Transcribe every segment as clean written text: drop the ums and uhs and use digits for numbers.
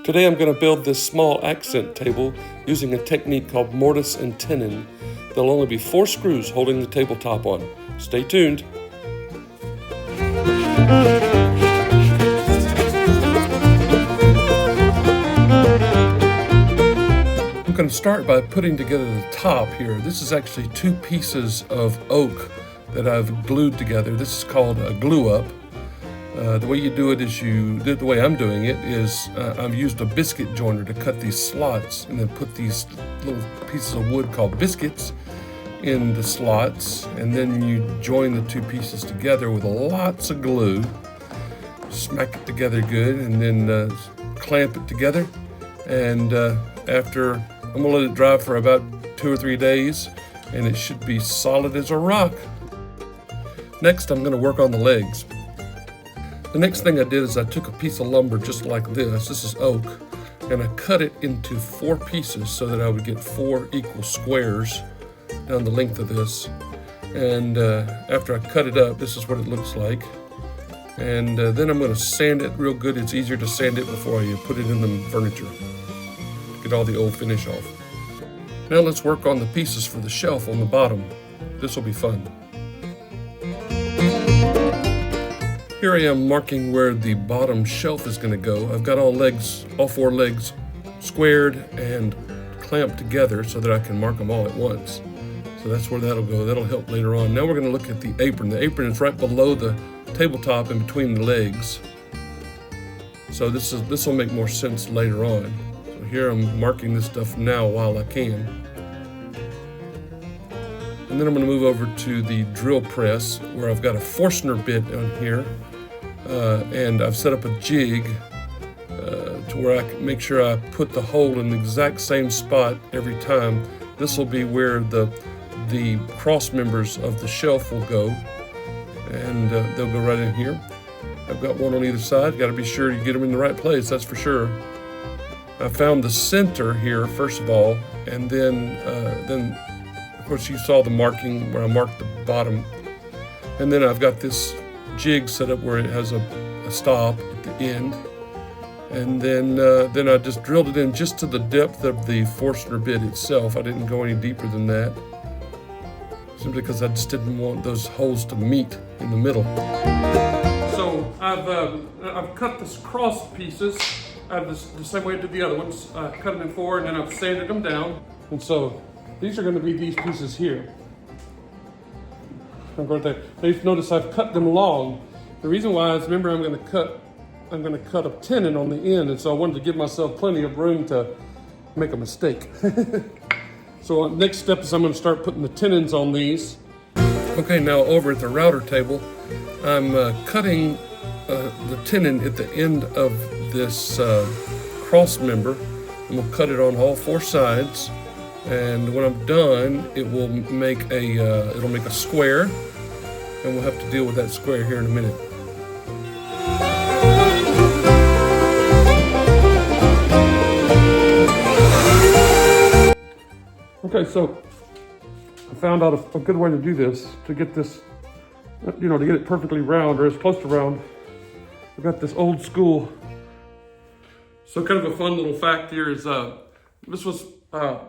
Today I'm going to build this small accent table using a technique called mortise-and-tenon. There'll only be 4 screws holding the tabletop on. Stay tuned. I'm going to start by putting together the top here. This is actually 2 pieces of oak that I've glued together. This is called a glue up. The way you do it is the way I'm doing it is I've used a biscuit joiner to cut these slots and then put these little pieces of wood called biscuits in the slots, and then you join the 2 pieces together with lots of glue, smack it together good, and then clamp it together. And after, I'm gonna let it dry for about 2 or 3 days, and it should be solid as a rock. Next, I'm gonna work on the legs. The next thing I did is I took a piece of lumber just like this. This is oak, and I cut it into 4 pieces so that I would get 4 equal squares down the length of this. And after I cut it up, this is what it looks like. And then I'm going to sand it real good. It's easier to sand it before I put it in the furniture. Get all the old finish off. Now let's work on the pieces for the shelf on the bottom. This will be fun. Here I am marking where the bottom shelf is going to go. I've got all 4 legs squared and clamped together so that I can mark them all at once. So that's where that'll go. That'll help later on. Now we're going to look at the apron. The apron is right below the tabletop in between the legs. So this will make more sense later on. So here I'm marking this stuff now while I can. And then I'm going to move over to the drill press where I've got a Forstner bit on here. And I've set up a jig to where I can make sure I put the hole in the exact same spot every time. This will be where the cross members of the shelf will go, and they'll go right in here. I've got one on either side. Got to be sure you get them in the right place, that's for sure. I found the center here first of all, and then of course you saw the marking where I marked the bottom, and then I've got this jig set up where it has a stop at the end, and then I just drilled it in just to the depth of the Forstner bit itself. I didn't go any deeper than that, simply because I just didn't want those holes to meet in the middle. So I've cut this cross pieces out of the same way I did the other ones. I cut them in 4 and then I've sanded them down, and so these are going to be these pieces here. Notice I've cut them long. The reason why is, remember, I'm going to cut a tenon on the end, and so I wanted to give myself plenty of room to make a mistake. So next step is I'm going to start putting the tenons on these. Okay, now over at the router table, I'm cutting the tenon at the end of this cross member. I'm going to cut it on all 4 sides. And when I'm done, it will make it'll make a square, and we'll have to deal with that square here in a minute. Okay, so I found out a good way to do this, to get this, to get it perfectly round, or as close to round. I've got this old school. So kind of a fun little fact here is, this was,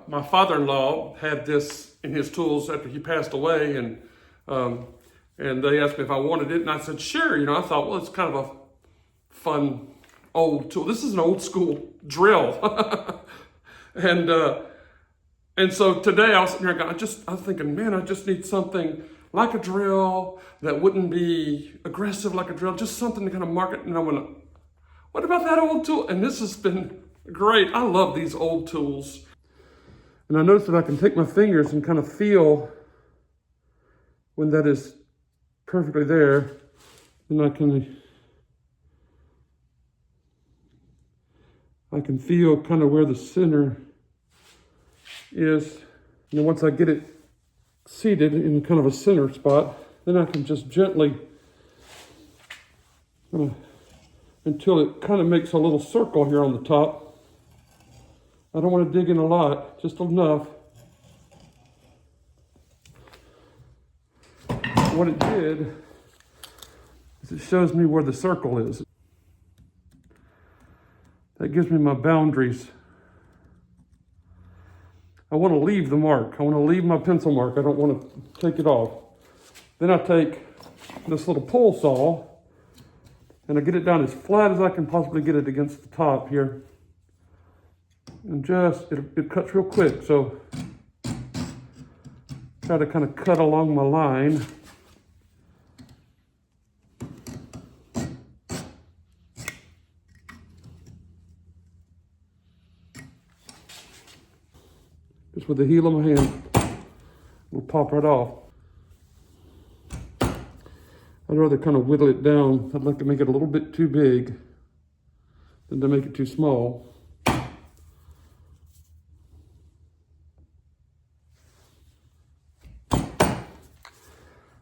my father-in-law had this in his tools after he passed away, and they asked me if I wanted it, and I said, sure. I thought, well, it's kind of a fun old tool. This is an old school drill. And so today I was sitting here, I was thinking, man, I just need something like a drill that wouldn't be aggressive like a drill, just something to kind of mark it. And I went, what about that old tool? And this has been great. I love these old tools. And I noticed that I can take my fingers and kind of feel when that is perfectly there. And I can feel kind of where the center is. And then once I get it seated in kind of a center spot, then I can just gently, until it kind of makes a little circle here on the top. I don't want to dig in a lot, just enough. What it did is it shows me where the circle is. That gives me my boundaries. I want to leave the mark. I want to leave my pencil mark. I don't want to take it off. Then I take this little pull saw and I get it down as flat as I can possibly get it against the top here. And just, it cuts real quick. So try to kind of cut along my line. Just with the heel of my hand, it'll pop right off. I'd rather kind of whittle it down. I'd like to make it a little bit too big than to make it too small.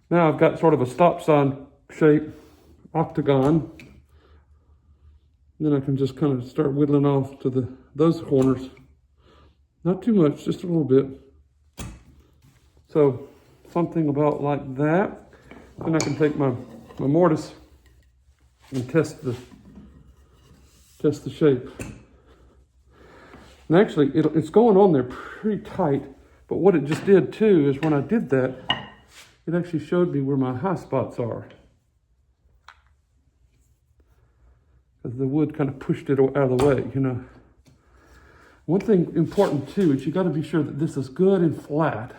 Now I've got sort of a stop sign shape octagon. Then I can just kind of start whittling off to those corners. Not too much, just a little bit. So something about like that. Then I can take my mortise and test the shape. And actually, it's going on there pretty tight. But what it just did too is when I did that, it actually showed me where my high spots are. Because the wood kind of pushed it out of the way, you know. One thing important too is you got to be sure that this is good and flat,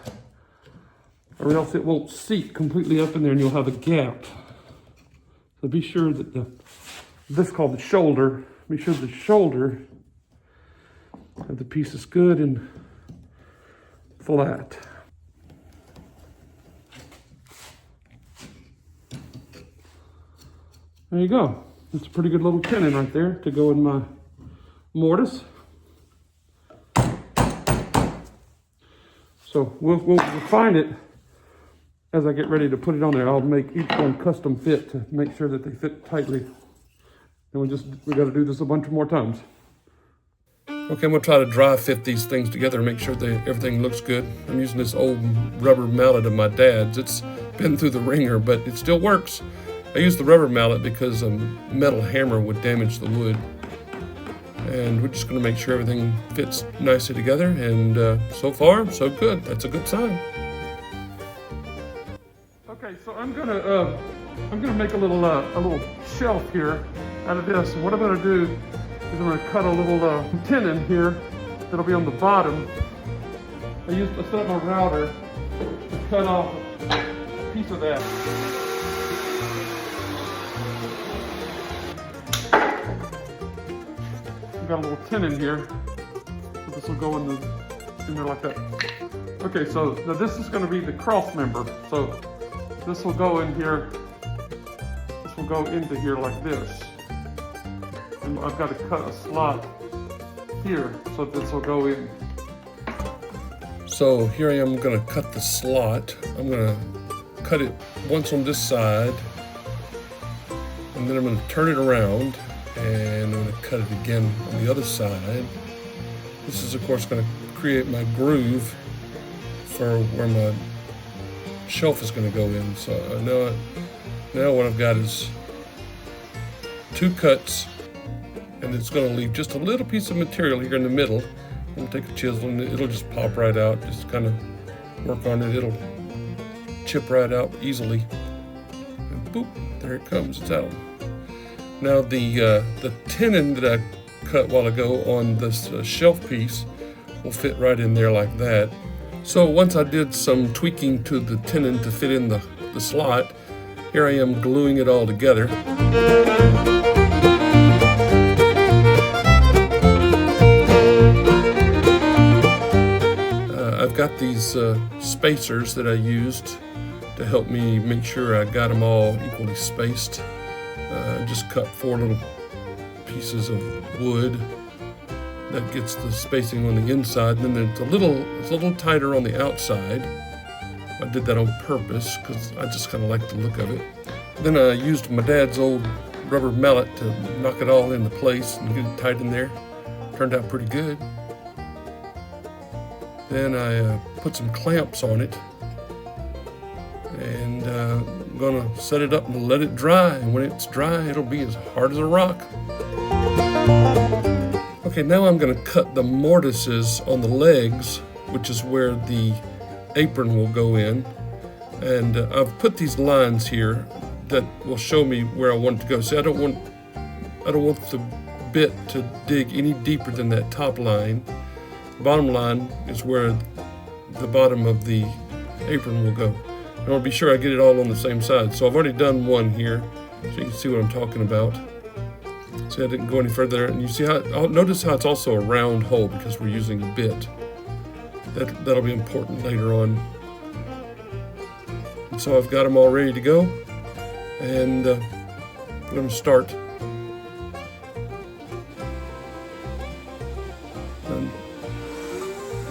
or else it won't seat completely up in there and you'll have a gap. So be sure that this is called the shoulder. Be sure the shoulder of the piece is good and flat. There you go. That's a pretty good little tenon right there to go in my mortise. So we'll refine it as I get ready to put it on there. I'll make each one custom fit to make sure that they fit tightly. And we got to do this a bunch more times. Okay, I'm gonna try to dry fit these things together and make sure that everything looks good. I'm using this old rubber mallet of my dad's. It's been through the ringer, but it still works. I use the rubber mallet because a metal hammer would damage the wood. And we're just going to make sure everything fits nicely together, and so far so good. That's a good sign. Okay, so I'm gonna make a little shelf here out of this. And what I'm gonna do is I'm gonna cut a little tenon here that'll be on the bottom. I set up my router to cut off a piece of that. Got a little tenon here, so this will go in there like that. Okay, so now this is going to be the cross member. So this will go in here. This will go into here like this, and I've got to cut a slot here so this will go in. So here I am going to cut the slot. I'm going to cut it once on this side, and then I'm going to turn it around. And I'm going to cut it again on the other side. This is, of course, going to create my groove for where my shelf is going to go in. So now what I've got is 2 cuts, and it's going to leave just a little piece of material here in the middle. I'm going to take a chisel and it'll just pop right out. Just kind of work on it. It'll chip right out easily. And boop, there it comes. It's out. Now the tenon that I cut a while ago on this shelf piece will fit right in there like that. So once I did some tweaking to the tenon to fit in the slot, here I am gluing it all together. I've got these spacers that I used to help me make sure I got them all equally spaced. Just cut 4 little pieces of wood. That gets the spacing on the inside, and then it's a little tighter on the outside. I did that on purpose because I just kind of like the look of it. Then I used my dad's old rubber mallet to knock it all into place and get it tight in there. Turned out pretty good. Then I put some clamps on it, and I'm gonna set it up and let it dry. And when it's dry, it'll be as hard as a rock. Okay, now I'm going to cut the mortises on the legs, which is where the apron will go in. And I've put these lines here that will show me where I want it to go. See, I don't want the bit to dig any deeper than that top line. The bottom line is where the bottom of the apron will go. I want to be sure I get it all on the same side. So I've already done one here, so you can see what I'm talking about. See, I didn't go any further, and you see how, notice how it's also a round hole because we're using a bit. That'll be important later on. And so I've got them all ready to go, and I'm going to start.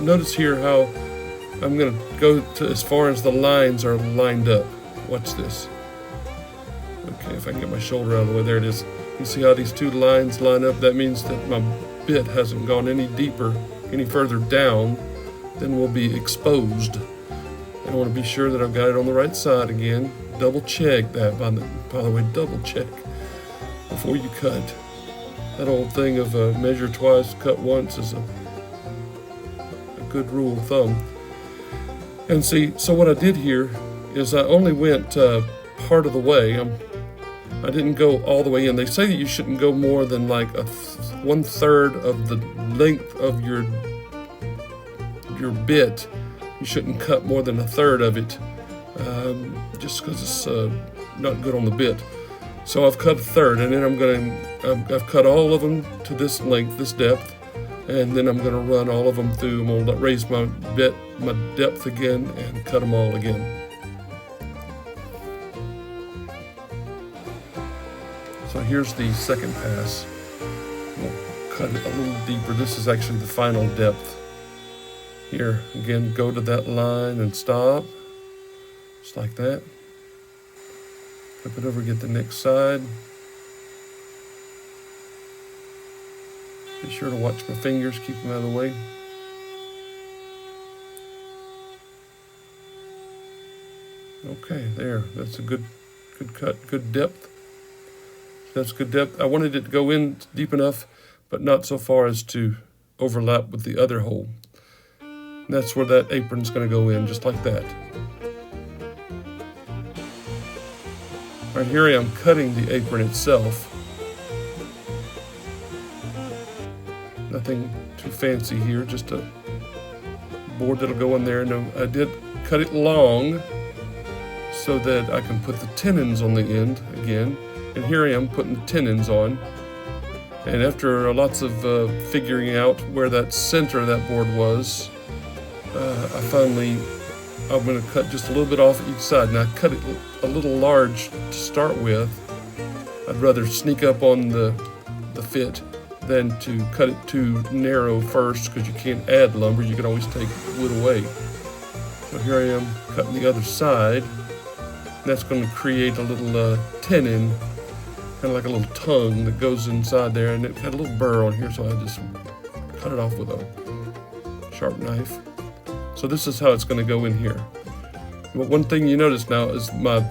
Notice here how I'm going to go to as far as the lines are lined up. Watch this. Okay, if I can get my shoulder out of the way, there it is. You see how these two lines line up? That means that my bit hasn't gone any deeper, any further down than will be exposed. And I want to be sure that I've got it on the right side again. Double check that, by the way, double check before you cut. That old thing of measure twice, cut once is a good rule of thumb. And see, so what I did here is I only went part of the way. I didn't go all the way in. They say that you shouldn't go more than like 1/3 of the length of your bit. You shouldn't cut more than 1/3 of it, just because it's not good on the bit. So I've cut 1/3, and then I've cut all of them to this length, this depth, and then I'm going to run all of them through. I'm going to raise my depth again, and cut them all again. So here's the second pass. We'll cut it a little deeper. This is actually the final depth. Here, again, go to that line and stop. Just like that. Flip it over, get the next side. Be sure to watch my fingers, keep them out of the way. Okay, there. That's a good cut, good depth. That's good depth. I wanted it to go in deep enough, but not so far as to overlap with the other hole. And that's where that apron's going to go in, just like that. All right, here I am cutting the apron itself. Nothing too fancy here, just a board that'll go in there. And I did cut it long so that I can put the tenons on the end again. And here I am putting the tenons on. And after lots of figuring out where that center of that board was, I'm going to cut just a little bit off each side. Now I cut it a little large to start with. I'd rather sneak up on the fit than to cut it too narrow first, because you can't add lumber. You can always take wood away. So here I am cutting the other side. That's going to create a little tenon, kind of like a little tongue that goes inside there, and it had a little burr on here, so I just cut it off with a sharp knife. So this is how it's going to go in here. But one thing you notice now is my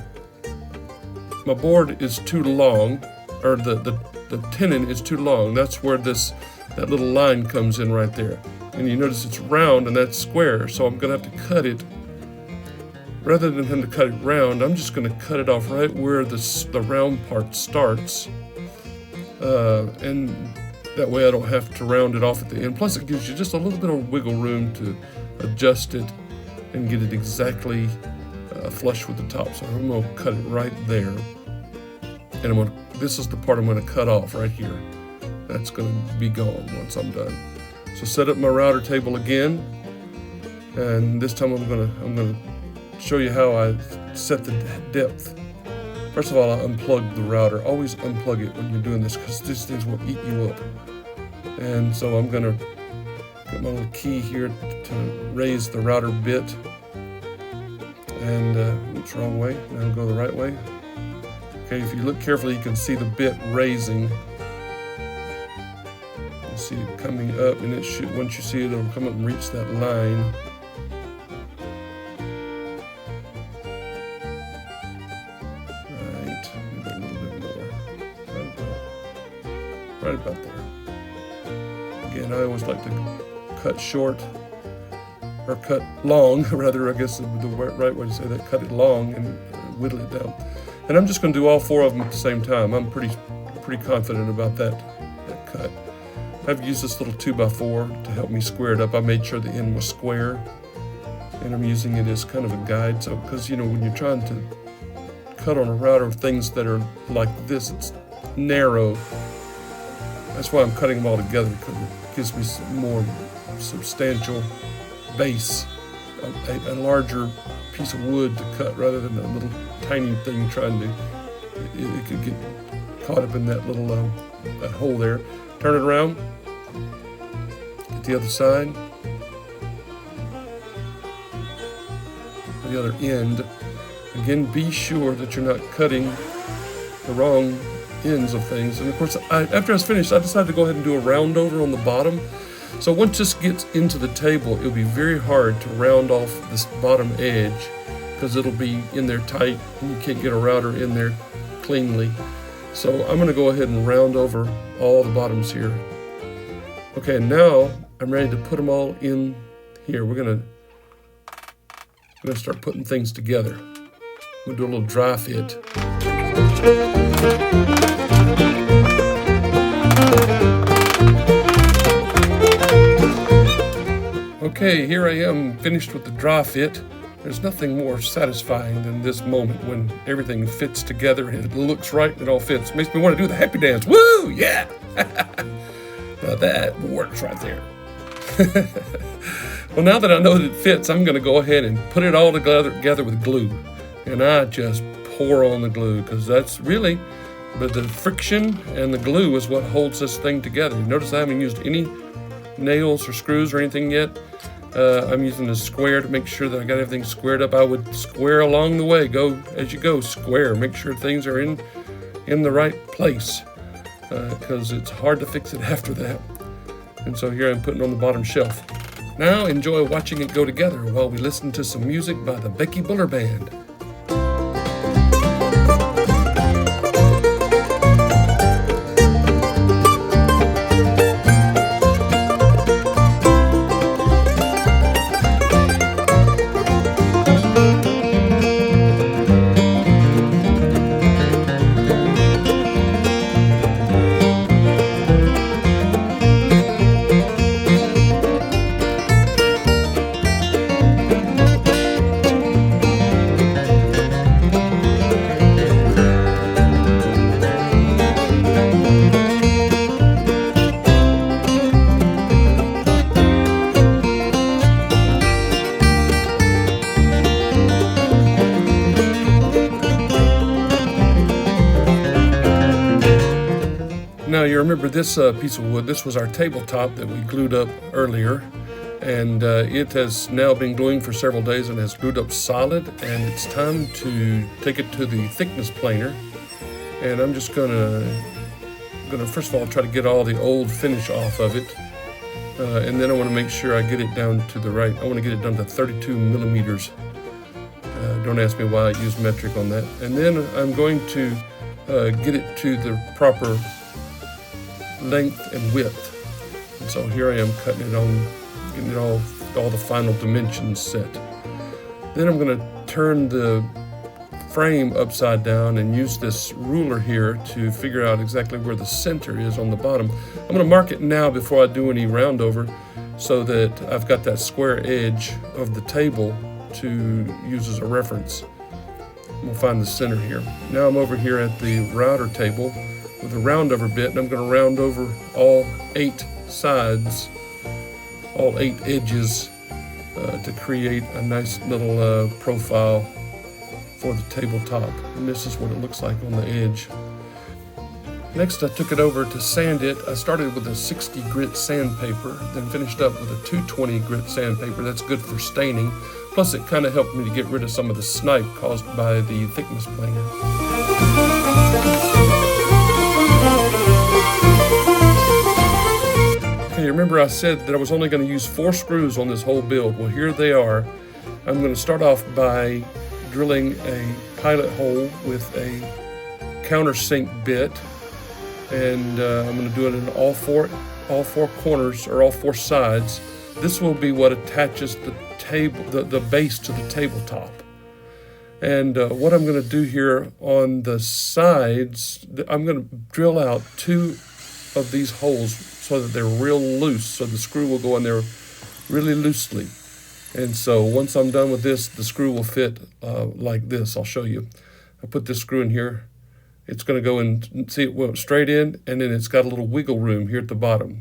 board is too long, or the tenon is too long. That's where that little line comes in right there. And you notice it's round and that's square, so I'm going to have to cut it. Rather than having to cut it round, I'm just going to cut it off right where the round part starts. And that way I don't have to round it off at the end. Plus it gives you just a little bit of wiggle room to adjust it and get it exactly flush with the top. So I'm going to cut it right there. And this is the part I'm going to cut off right here. That's going to be gone once I'm done. So set up my router table again. And this time I'm going to show you how I set the depth. First of all, I unplug the router. Always unplug it when you're doing this, because these things will eat you up. And so I'm going to get my little key here to raise the router bit. And oops, wrong way. Now go the right way. Okay, if you look carefully, you can see the bit raising. You see it coming up, and it should, once you see it, it'll come up and reach that line. Right about there. Again, I always like to cut short, or cut long, rather, I guess the right way to say that, cut it long and whittle it down. And I'm just going to do all 4 of them at the same time. I'm pretty confident about that cut. I've used this little 2x4 to help me square it up. I made sure the end was square, and I'm using it as kind of a guide. So, because when you're trying to cut on a router things that are like this, it's narrow. That's why I'm cutting them all together, because it gives me some more substantial base, a larger piece of wood to cut rather than a little tiny thing trying to, it could get caught up in that little that hole there. Turn it around, get the other side, the other end. Again, be sure that you're not cutting the wrong ends of things. And of course, after I was finished, I decided to go ahead and do a round over on the bottom. So once this gets into the table, it'll be very hard to round off this bottom edge, because it'll be in there tight and you can't get a router in there cleanly. So I'm going to go ahead and round over all the bottoms here. Okay, now I'm ready to put them all in here. We're going to start putting things together. We'll do a little dry fit. Okay, here I am finished with the dry fit. There's nothing more satisfying than this moment when everything fits together and it looks right and it all fits. It makes me want to do the happy dance. Woo! Yeah! Now that works right there. Well, now that I know that it fits, I'm going to go ahead and put it all together with glue. And I just pour on the glue, because that's really, but the friction and the glue is what holds this thing together. Notice I haven't used any nails or screws or anything yet. I'm using a square to make sure that I got everything squared up. I would square along the way. Go as you go, square. Make sure things are in the right place, because it's hard to fix it after that. And so here I'm putting it on the bottom shelf. Now enjoy watching it go together while we listen to some music by the Becky Buller Band. Now you remember this piece of wood, this was our tabletop that we glued up earlier, and it has now been gluing for several days and has glued up solid, and it's time to take it to the thickness planer. And I'm just gonna first of all try to get all the old finish off of it, and then I want to make sure I get it down to the right. I want to get it down to 32 millimeters. Don't ask me why I use metric on that. And then I'm going to get it to the proper length and width. And so here I am cutting it on, getting it all the final dimensions set. Then I'm going to turn the frame upside down and use this ruler here to figure out exactly where the center is on the bottom. I'm going to mark it now before I do any round over, so that I've got that square edge of the table to use as a reference. We'll find the center here. Now I'm over here at the router table with a round over bit, and I'm going to round over all 8 sides, all 8 edges, to create a nice little profile for the tabletop. And this is what it looks like on the edge. Next, I took it over to sand it. I started with a 60 grit sandpaper, then finished up with a 220 grit sandpaper. That's good for staining. Plus, it kind of helped me to get rid of some of the snipe caused by the thickness planer. Okay, remember I said that I was only going to use 4 screws on this whole build. Well, here they are. I'm going to start off by drilling a pilot hole with a countersink bit, and I'm going to do it in all 4 all four corners or all four sides. This will be what attaches the table, the base to the tabletop. And what I'm going to do here on the sides, I'm going to drill out 2 of these holes so that they're real loose, so the screw will go in there really loosely. And so once I'm done with this, the screw will fit like this. I'll show you. I put this screw in here. It's going to go in, see, it went straight in, and then it's got a little wiggle room here at the bottom.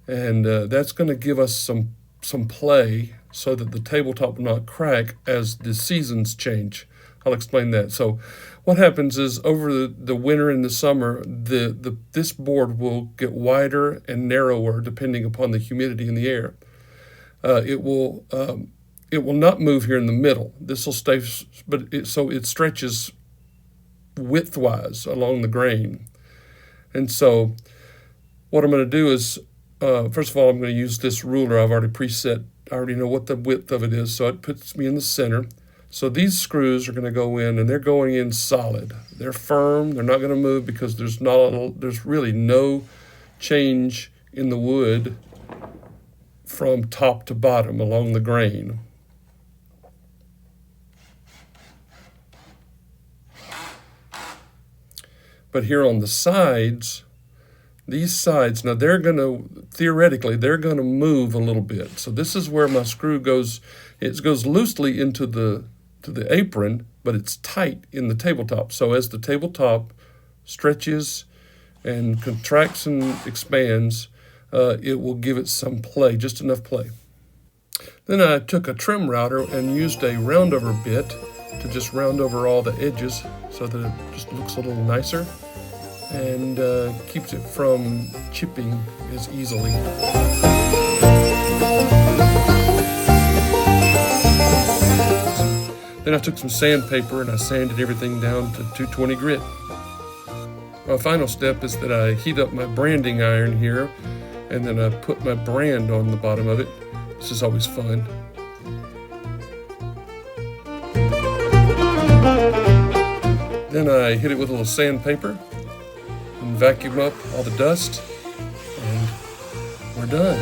And that's going to give us some play so that the tabletop will not crack as the seasons change. I'll explain that. So what happens is over the winter and the summer, this board will get wider and narrower depending upon the humidity in the air. It will not move here in the middle. This will stay, but so it stretches widthwise along the grain. And so what I'm going to do is, first of all, I'm going to use this ruler I've already preset. I already know what the width of it is, so it puts me in the center. So these screws are going to go in, and they're going in solid. They're firm. They're not going to move because there's really no change in the wood from top to bottom along the grain. But here on the sides, these sides, now theoretically, they're going to move a little bit. So this is where my screw goes. It goes loosely into the apron, but it's tight in the tabletop. So as the tabletop stretches and contracts and expands, it will give it some play, just enough play. Then I took a trim router and used a roundover bit to just round over all the edges so that it just looks a little nicer and keeps it from chipping as easily. Then I took some sandpaper and I sanded everything down to 220 grit. My final step is that I heat up my branding iron here, and then I put my brand on the bottom of it. This is always fun. Then I hit it with a little sandpaper and vacuum up all the dust, and we're done.